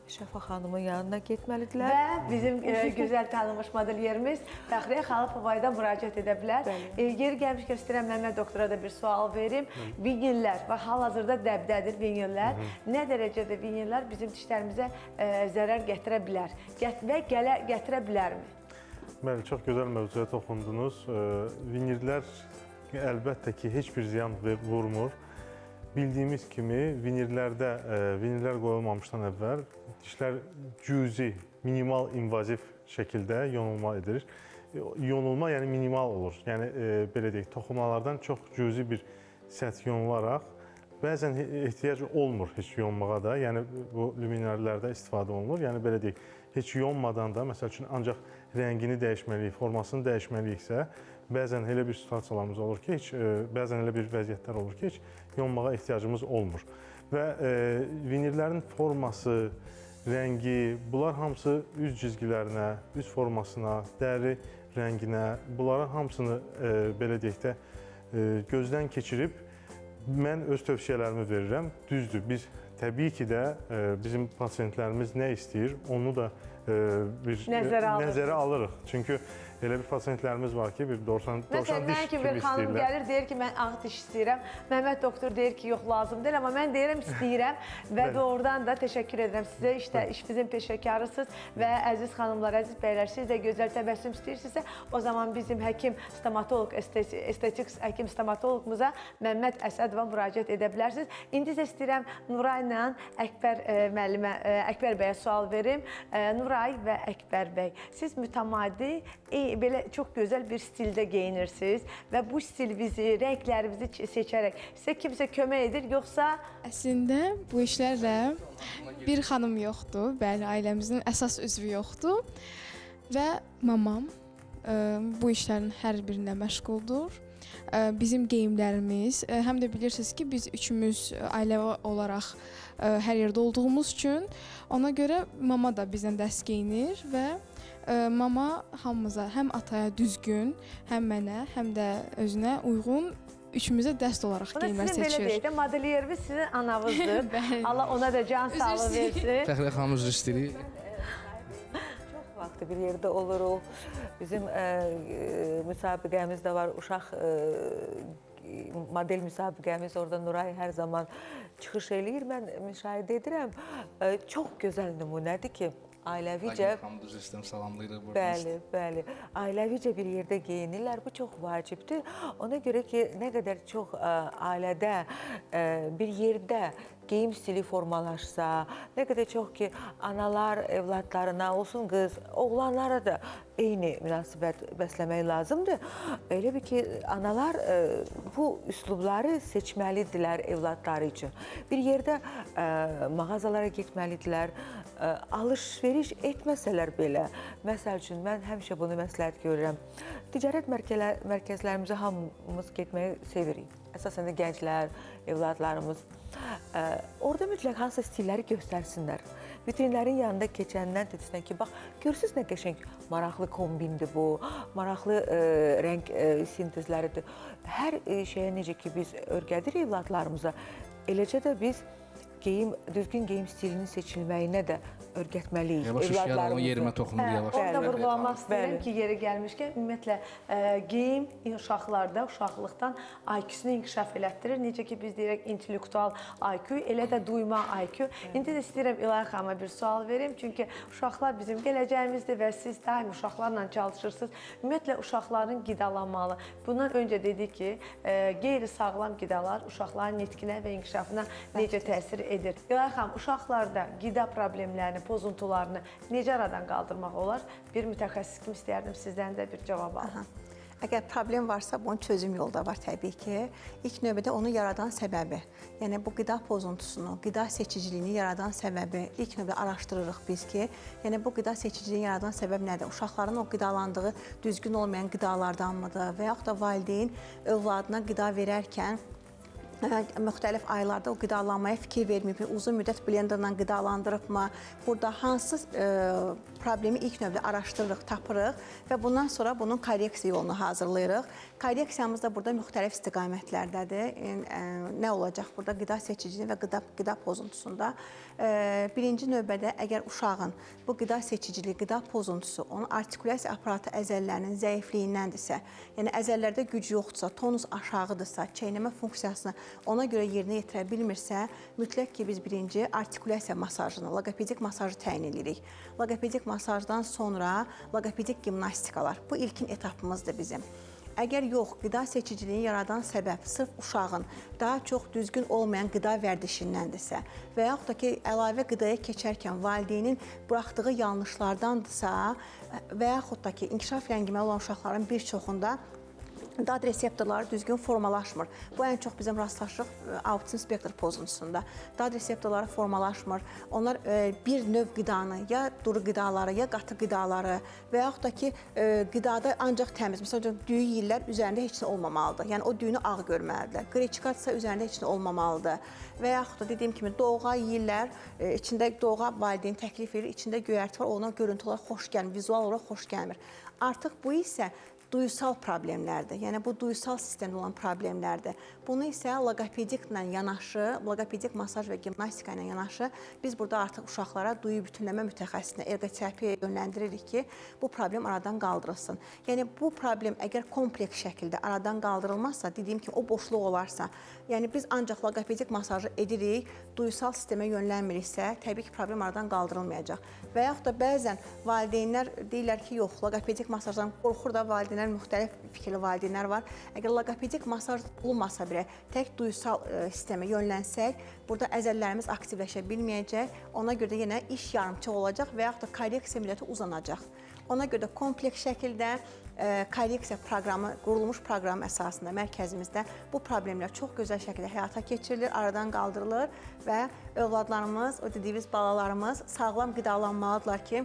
Şəfa xanımın yanına getməlidirlər. Və bizim gözəl tanınmış modellerimiz Fəxriyə Xalafovaya da müraciət edə bilər. Yeri gəlmişkən istəyirəm Məmməd doktora da bir sual verim. Vinyillər, hal-hazırda dəbdədir vinyillər. Nə dərəcədə vinyillər bizim dişlərimizə zərər gətirə bilər və gətirə bilərmi? Bəli, çox gözəl mövzuya toxundunuz. Vinyillər əlbəttə ki, heç bir ziyan vurmur. Bildiyimiz kimi vinillər qoyulmamışdan əvvəl dişlər cüzi, minimal invaziv şəkildə yonulma edilir. Yonulma yəni minimal olur. Yəni belə deyək, toxumalardan çox cüzi bir səth yonularaq bəzən ehtiyac olmur heç yonmağa da. Yəni bu luminərlərdə istifadə olunur. Yəni belə deyək, heç yonmadan da məsəl üçün ancaq rəngini dəyişməliyik, formasını dəyişməliyiksə, bəzən elə bir situasiyalarımız olur ki, bəzən elə bir vəziyyətlər olur ki, heç yonmağa ehtiyacımız olmur. və vinirlərin forması, rəngi, bunlar hamısı üz cizgilərinə, üz formasına, dəri rənginə, bunların hamısını belə deyək də gözdən keçirib mən öz tövsiyələrimi verirəm. Düzdür, biz təbii ki də bizim pasientlərimiz nə istəyir, onu da bir nəzərə alırıq. Çünki elə bir pasientlərimiz var ki, bir dovşan diş Məsələn, mən ki, bir xanım gəlir, deyir ki, mən ağ diş istəyirəm. Məhəmməd doktor deyir ki, yox, lazım deyil, amma mən deyirəm, istəyirəm və doğrudan da təşəkkür edirəm sizə. İşte işimizin peşəkarısınız və əziz xanımlar, əziz bəylər, siz də gözəl təbəssüm istəyirsinizsə, o zaman bizim həkim stomatoloq, estetik həkim stomatoloqumuza Məmməd Əsədova müraciət edə bilərsiniz. İndi isə istəyirəm Nuray ilə Əkbər müəllimə, Əkbər bəyə sual verim. Nuray və Əkbər bəy, siz mütəmadi belə çox gözəl bir stildə geyinirsiniz və bu stil bizi, rənglərimizi seçərək sizə kimsə kömək edir, yoxsa? Əslində bu işlərlə bir xanım yoxdur, bəli, ailəmizin əsas üzvü yoxdur və mamam bu işlərin hər birində məşğuldur. Bizim geyimlərimiz, həm də bilirsiniz ki, biz üçümüz ailə olaraq hər yerdə olduğumuz üçün ona görə mama da bizdən dəst geyinir və mama hamımıza, həm ataya düzgün, həm mənə, həm də özünə uyğun üçümüzə dəst olaraq geyimlər seçir. Sizin belə deyək də, modelyeriniz sizin anavızdır. Allah ona da can sağlığı versin. Fəxriyə xanım üzr istəyirik. Çox vaxtı bir yerdə oluruq. Bizim müsabiqəmiz də var, uşaq model müsabiqəmiz, orada Nuray hər zaman çıxış eləyir. Mən müşahidə edirəm, çox gözəl nümunədir ki, ailəvicə, bəli, ailəvicə bir yerdə geyinirlər. Bu çox vacibdir. Ona görə ki, nə qədər çox ailədə bir yerdə geyim stili formalaşsa, nə qədər çox ki, analar evladlarına, olsun qız, oğlanlara da eyni münasibət bəsləmək lazımdır. Elə bir ki, analar bu üslubları seçməlidirlər evladları üçün. Bir yerdə mağazalara getməlidirlər, alış-veriş etməsələr belə. Məsəl üçün, mən həmişə bunu məsləhət görürəm. Ticarət mərkəzlərimizə hamımız getməyi sevirik. Əsasən də gənclər, evladlarımız. Orada mütləq hansısa stilləri göstərsinlər. Vitrinlərin yanında keçəndən desinlər ki, bax, görürsünüz nə qəşəng, maraqlı kombindir bu, maraqlı rəng sintezləridir. Hər şeyə necə ki, biz öyrədirik evladlarımıza, eləcə də biz düzgün geyim stilinin seçilməyinə də öyrətməliyik evladlarımızı. Yavaş iş yerimə toxunur, yavaş. Orada vurğulamaq istəyirəm ki, yeri gəlmişkən, ümumiyyətlə, geyim uşaqlarda, uşaqlıqdan IQ-sunu inkişaf elətdirir. Necə ki, biz deyirək, intellektual IQ, elə də duyma IQ. İndi də istəyirəm İlahi xanıma bir sual verim. Çünki uşaqlar bizim gələcəyimizdir və siz daim uşaqlarla çalışırsınız. Ümumiyyətlə, uşaqların qidalanmalı. Bundan öncə dedik ki, qeyri-sağlam qidalar uşaqların nitqinə və inkişafına necə təsir edir. İlahi xanım, uşaqlarda qida problemlərini, pozuntularını necə aradan qaldırmaq olar? Bir mütəxəssis kimi istəyərdim sizdən də bir cavab alın. Əgər problem varsa, bunun çözüm yolu da var təbii ki. İlk növbədə onu yaradan səbəbi, yəni bu qida pozuntusunu, qida seçiciliyini yaradan səbəbi ilk növbədə araşdırırıq biz ki, yəni bu qida seçiciliyini yaradan səbəb nədir? Uşaqların o qidalandığı düzgün olmayan qidalardanmıdır və yaxud da valideyn övladına qida verərkən müxtəlif aylarda o qidalanmaya fikir verməyib, uzun müddət blenderla qidalandırıbmı? Burada hansı problemi ilk növbədə araşdırırıq, tapırıq və bundan sonra bunun korreksiya yolunu hazırlayırıq. Korreksiyamız da burada müxtəlif istiqamətlərdədir. Nə olacaq burada qida seçiciliyi və qida pozuntusunda? Birinci növbədə əgər uşağın bu qida seçiciliyi, qida pozuntusu onun artikulyasiya aparatı əzələlərinin zəifliyindəndirsə, yəni əzələlərdə güc yoxdursa, tonus aşağıdırsa, çeynəmə funksiyasını ona görə yerinə yetirə bilmirsə, mütləq ki, biz birinci artikulyasiya masajını, loqopedik masajı təyin edirik. Loqopedik masajdan sonra loqopedik gimnastikalar. Bu ilkin etapımızdır bizim. Əgər yox, qida seçiciliyini yaradan səbəb sırf uşağın daha çox düzgün olmayan qida vərdişindəndirsə və yaxud da ki, əlavə qidaya keçərkən valideynin buraxdığı yanlışlardandırsa və yaxud da ki, inkişaf ləngiməli olan uşaqların bir çoxunda dad reseptorları düzgün formalaşmır. Bu ən çox bizim rastlaşırıq autism spektr pozuntusunda. Dad reseptorları formalaşmır. Onlar bir növ qidanı, ya duru qidaları, ya qatı qidaları və yaxud da ki, qidada ancaq təmiz. Məsələn, düyü yeyirlər, üzərində heç nə olmamalıdır. Yəni, o düyünü ağ görməlidirlər. Qreçikatsa üzərində heç nə olmamalıdır. Və yaxud da dediyim kimi, doğğa yeyirlər, içində doğğa valideyn təklif edir, içində göyərti var, ona görüntü olaraq xoş gəlmir, vizual olaraq xoş gəlmir. Artıq bu isə duyusal problemlərdir. Yəni, bu duyusal sistemdə olan problemlərdir. Bunu isə loqopediklə yanaşı, loqopedik masaj və gimnastika ilə yanaşı biz burada artıq uşaqlara duyu bütünləmə mütəxəssisinə, ergoterapiyaya yönləndiririk ki, bu problem aradan qaldırılsın. Yəni, bu problem əgər kompleks şəkildə aradan qaldırılmazsa, dediyim kimi, o boşluq olarsa, yəni biz ancaq loqopedik masajı edirik, duyusal sistemə yönlənmiriksə, təbii ki, problem aradan qaldırılmayacaq. Və yaxud da bəzən valideynlər deyirlər ki, yox, loqopedik masajdan qorxur da valideynlər, müxtəlif fikirli valideynlər var. Əgər loqopedik masaj olmasa belə, tək duyusal sistemə yönlənsək, burada əzəllərimiz aktivləşə bilməyəcək, ona görə də yenə iş yarımçıq olacaq və yaxud da korreksiya müddəti uzanacaq. Ona görə də kompleks şəkildə korreksiya proqramı, qurulmuş proqram əsasında mərkəzimizdə bu problemlər çox gözəl şəkildə həyata keçirilir, aradan qaldırılır və övladlarımız, o dediyimiz balalarımız sağlam qidalanmalıdırlar ki,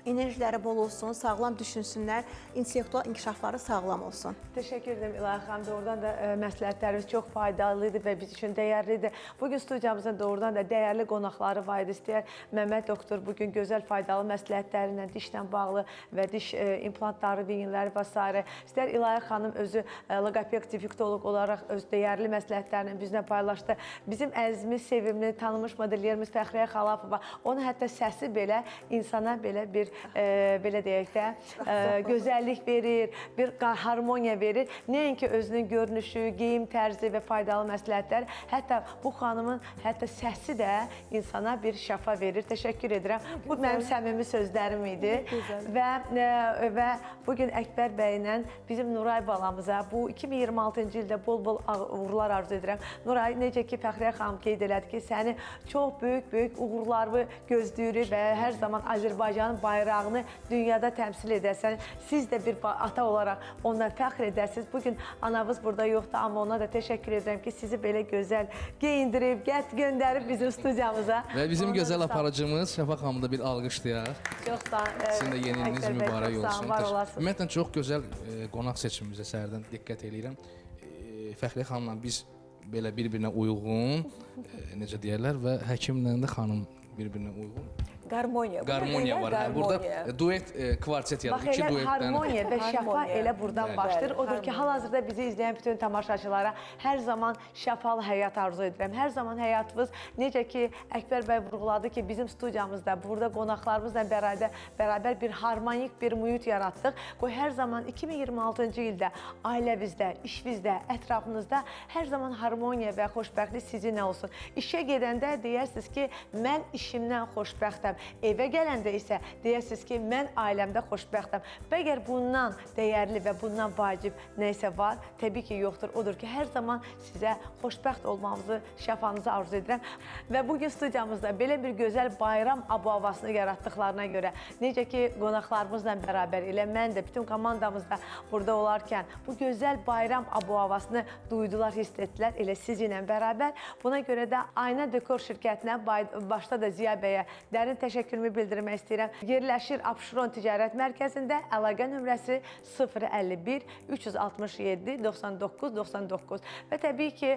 enerjiləri bol olsun, sağlam düşünsünlər, intellektual inkişafları sağlam olsun. Təşəkkür edirəm İlahi xanım. Doğrudan da məsləhətləriniz çox faydalıdır və biz üçün dəyərlidir. Bugün studiyamızın doğrudan da dəyərli qonaqları var idi. İstəyər Məmməd doktor bugün gözəl faydalı məsləhətlərindən dişlə bağlı və diş implantları, vinilləri və s. İstəyər İlahi xanım özü loqoped defektolog olaraq öz dəyərli məsləhətlərini bizlə paylaşdı. Bizim əzizimiz, sevimli, tanınmış modellerimiz Fəxriyə Xalafova, onun hətta səsi belə insana belə bir belə deyək də, gözəllik verir, bir harmoniya verir. Nəinki özünün görünüşü, geyim tərzi və faydalı məsləhətlər, hətta bu xanımın hətta səsi də insana bir şəfa verir. Təşəkkür edirəm. Bu mənim səmimi sözlərim idi. Və bugün Əkbər bəylə bizim Nuray balamıza bu 2026-cı ildə bol-bol uğurlar arzu edirəm. Nuray, necə ki Fəxriyə xanım qeyd elədi ki, səni çox böyük gözləyir gözləyirik və hər zaman Azərbaycanın bayrağını dünyada təmsil edəsən. Siz də bir ata olaraq ondan fəxr edəsiniz. Bugün anavız burada yoxdur, amma ona da təşəkkür edirəm ki, sizi belə gözəl geyindirib, göndərib bizim studiyamıza. Və bizim gözəl aparıcımız Şəfa xanımı da bir alqışlayaq. Çox sağ olun. Sizin də yeni iliniz mübarək olsun. Var olasınız. Ümumiyyətlə, çox gözəl qonaq seçimimizə səhərdən diqqət edirəm. Fəxriyə xanımla biz belə bir-birinə uyğun, necə deyərlər, və həkimlə də xanım bir-birinə uyğun. Qarmoniya. Qarmoniya var. Burada duet, kvartet ya da iki Bax, elə duetdən. harmoniya və şəfa elə buradan başlayır. Odur ki, hal-hazırda bizi izləyən bütün tamaşaçılara hər zaman şəfalı həyat arzu edirəm. Hər zaman həyatımız, necə ki, Əkbər bəy vurğuladı ki, bizim studiyamızda, burada qonaqlarımızla bərabər bir harmonik bir mühit yaratdıq. Qoy hər zaman 2026-cı ildə ailəvizdə, işvizdə, ətrafınızda hər zaman harmoniya və xoşbəxtlik sizinlə olsun. İşə gedəndə deyərsiniz ki, mən işimdən xoşbəxtəm. Evə gələndə isə deyəsiniz ki, mən ailəmdə xoşbəxtəm. Və əgər bundan dəyərli və bundan vacib nə isə var, təbii ki, yoxdur. Odur ki, hər zaman sizə xoşbəxt olmağınızı, şəfanızı arzu edirəm. Və bugün studiyamızda belə bir gözəl bayram abu-havasını yaratdıqlarına görə, necə ki, qonaqlarımızla bərabər, elə mən də, bütün komandamız da burada olarkən bu gözəl bayram abu-havasını duydular, hiss etdilər, elə sizinlə bərabər. Buna görə də Ayna Dekor şirkətinə, başda da Ziya bəyə dərin təşəkkürümü bildirmək istəyirəm. Yerləşir Abşeron Ticarət Mərkəzində, əlaqə nömrəsi 051 367 99 99. Və təbii ki,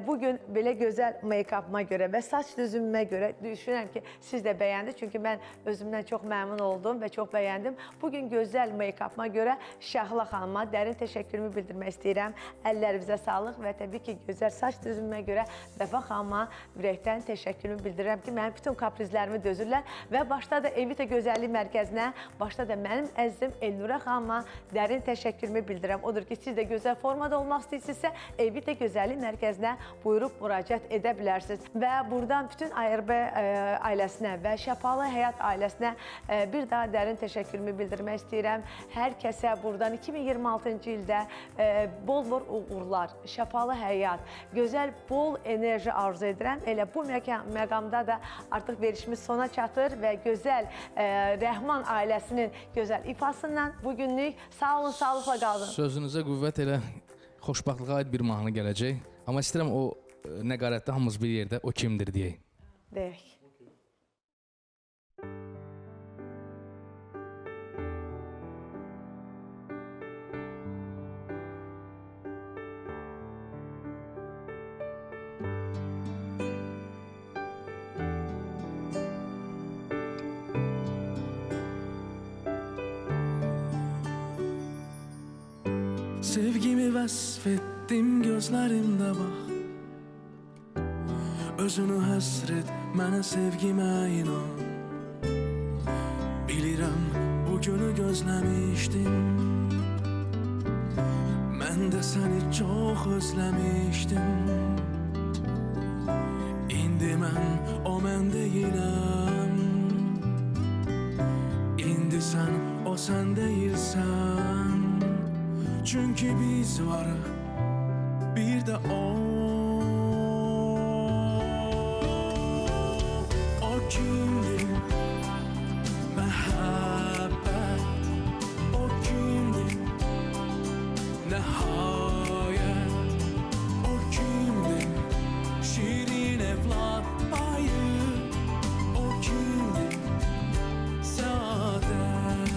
bugün belə gözəl make-upıma görə və saç düzümümə görə düşünürəm ki, siz də bəyəndiniz. Çünki mən özümdən çox məmnun oldum və çox bəyəndim. Bugün gözəl make-upıma görə Şəhla xanıma dərin təşəkkürümü bildirmək istəyirəm. Əllərinizə sağlıq və təbii ki, gözəl saç düzümümə görə Vəfa xanıma ürəkdən təşəkkürümü bildirirəm ki, mənim bütün kaprizlərimi dözürlər. Və başda da Evita Gözəllik Mərkəzinə, başda da mənim əzizim Elnurə xanıma dərin təşəkkürümü bildirirəm. Odur ki, siz də gözəl formada olmaq istəyirsinizsə, Evita Gözəllik Mərkəzinə buyurub müraciət edə bilərsiniz. Və buradan bütün ARB ailəsinə və Şəfalı Həyat ailəsinə bir daha dərin təşəkkürümü bildirmək istəyirəm. Hər kəsə buradan 2026-cı ildə bol-bol uğurlar, şəfalı həyat, gözəl, bol enerji arzu edirəm. Elə bu məqamda da artıq verişimiz sona çatır. Nasır və gözəl Rəhman ailəsinin gözəl ifasından bugünlük sağ olun, sağlıqla qalın. Sözünüzə qüvvət elə xoşbaxtlığa aid bir mahnı gələcək. Amma istəyirəm o nəqarətdə hamımız bir yerdə o kimdir deyək. Deyək. Sevgimi vəsf etdim gözlərimdə bax. Özünü həsr et, mənə sevgimə inan. Bilirəm, bu günü gözləmişdim. Mən də səni çox özləmişdim. İndi mən o mən deyiləm. İndi sən o sən deyilsən. Çünkü biz varıq, bir də o. O kimdir? Məhəbbət. O kimdir? Nəhayət. O kimdir? Şirin evlat payı. O kimdir? Səadət.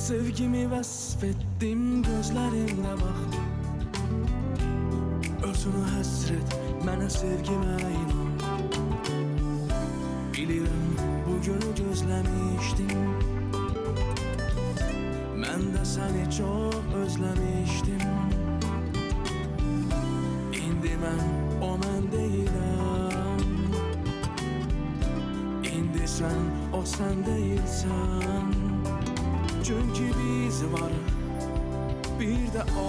Sevgimi vəsf etdim gözlərimlə bax. Özünü həsr et, mənə sevgimə inan. Bilirəm, bu günü gözləmişdim. Mən də səni çox özləmişdim. İndi mən o mən deyiləm. İndi sən o sən deyilsən. Çünkü biz varıq, bir də o.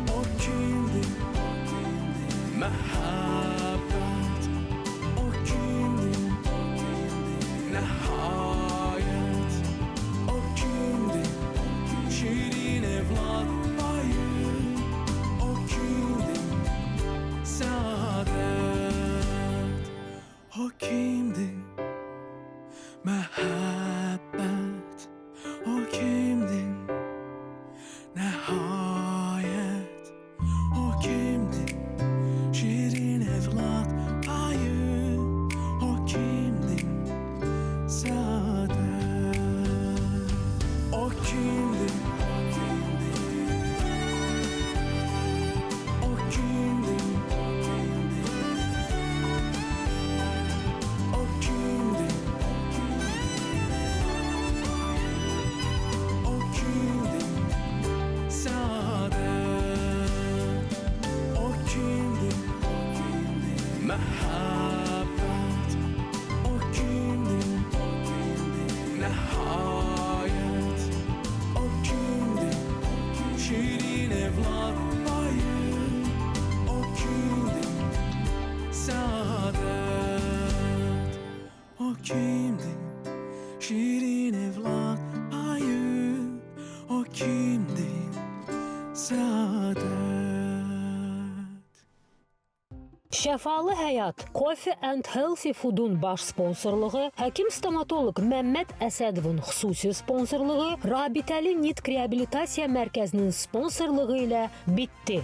O kimdir? Məhəbbət. O kimdir? Nəhayət. O kimdir? Şirin evlat payı. O kimdir? Səadət. O kimdir? Məhəbbət. O kimdir? Nəhayət. O kimdir? Şirin evlat payı. O kimdir? Səadət. O kimdir? O kimdir? O kimdir? Məhəbbət. O kimdir? Nəhayət. O kimdir? Şirin evlat payı. O kimdir? Səadət. O kimdir? Şirin evlat payı. O kimdir? Səadət. Şəfalı Həyat Coffee and Healthy Food'un baş sponsorluğu, həkim-stomatoloq Məmməd Əsədovun xüsusi sponsorluğu, Rabitəli Nitq Reabilitasiya Mərkəzinin sponsorluğu ilə bitdi.